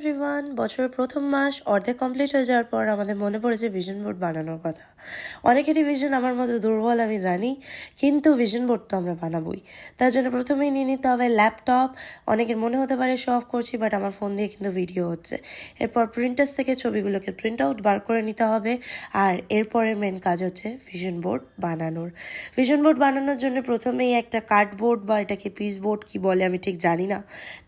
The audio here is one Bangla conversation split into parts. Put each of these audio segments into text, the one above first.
এভরিওয়ান, বছরের প্রথম মাস অর্ধেক কমপ্লিট হয়ে যাওয়ার পর আমাদের মনে পড়েছে ভিশন বোর্ড বানানোর কথা। অনেকেরই ভিশন আমার মতো দুর্বল আমি জানি, কিন্তু ভিশন বোর্ড তো আমরা বানাবোই। তার জন্য প্রথমেই নিয়ে নিতে হবে ল্যাপটপ। অনেকের মনে হতে পারে শো অফ করছি, বাট আমার ফোন দিয়ে কিন্তু ভিডিও হচ্ছে। এরপর প্রিন্টার্স থেকে ছবিগুলোকে প্রিন্ট আউট বার করে নিতে হবে। আর এরপরে মেন কাজ হচ্ছে ভিশন বোর্ড বানানোর। ভিশন বোর্ড বানানোর জন্য প্রথমেই একটা কার্ডবোর্ড বা এটাকে পিস বোর্ড কি বলে আমি ঠিক জানি না,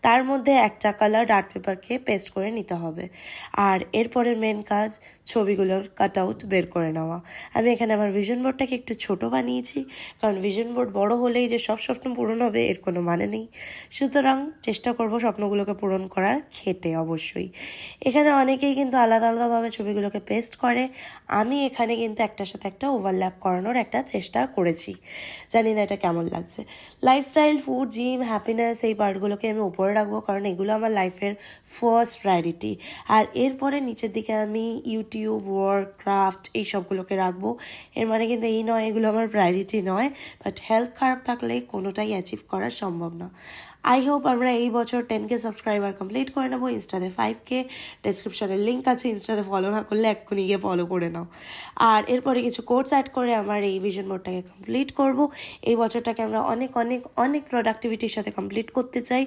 তার মধ্যে একটা কালার আর্ট পেপারকে পেস্ট করে নিতে হবে। আর এরপরের মেন কাজ ছবিগুলোর কাট আউট বের করে নেওয়া। আমি এখানে আমার ভিশন বোর্ডটাকে একটু ছোট বানিয়েছি, কারণ ভিশন বোর্ড বড় হলেই যে সব স্বপ্ন পূরণ হবে এর কোনো মানে নেই। সুতরাং চেষ্টা করব স্বপ্নগুলোকে পূরণ করার, খেটে অবশ্যই। এখানে অনেকেই কিন্তু আলাদা আলাদাভাবে ছবিগুলোকে পেস্ট করে, আমি এখানে কিন্তু একটার সাথে একটা ওভারল্যাপ করানোর একটা চেষ্টা করেছি। জানি না এটা কেমন লাগছে। লাইফস্টাইল, ফুড, জিম, হ্যাপিনেস এই পার্টগুলোকে আমি উপরে রাখবো, কারণ এগুলো আমার লাইফের ফার্স্ট প্রায়োরিটি। আর এরপরে নিচের দিকে আমি ইউটিউব, ওয়ার্ক, ক্রাফট এই সবগুলোকে রাখবো। এর মানে কিন্তু এই নয় এগুলো আমার প্রায়োরিটি নয়, বাট হেলথ খারাপ থাকলে কোনোটাই অ্যাচিভ করা সম্ভব না। আই হোপ আমরা এই বছর 10K সাবস্ক্রাইবার কমপ্লিট করে নেবো। ইনস্টাতে 5K, ডেসক্রিপশনের লিঙ্ক আছে, ইনস্টাতে ফলো না করলে এক্ষুনি গিয়ে ফলো করে নাও। আর এরপরে কিছু কোর্স অ্যাড করে আমার এই ভিশন বোর্ডটাকে কমপ্লিট করব। এই বছরটাকে আমরা অনেক অনেক অনেক প্রোডাক্টিভিটির সাথে কমপ্লিট করতে চাই।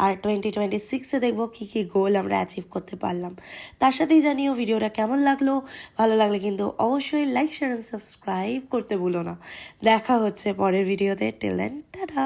আর 2026-এ দেখবো কী কী গোল আমরা অ্যাচিভ করতে পারলাম। তার সাথেই জানিও ভিডিওটা কেমন লাগলো। ভালো লাগলে কিন্তু অবশ্যই লাইক, শেয়ার অ্যান্ড সাবস্ক্রাইব করতে ভুলো না। দেখা হচ্ছে পরের ভিডিওতে। Till then, tata.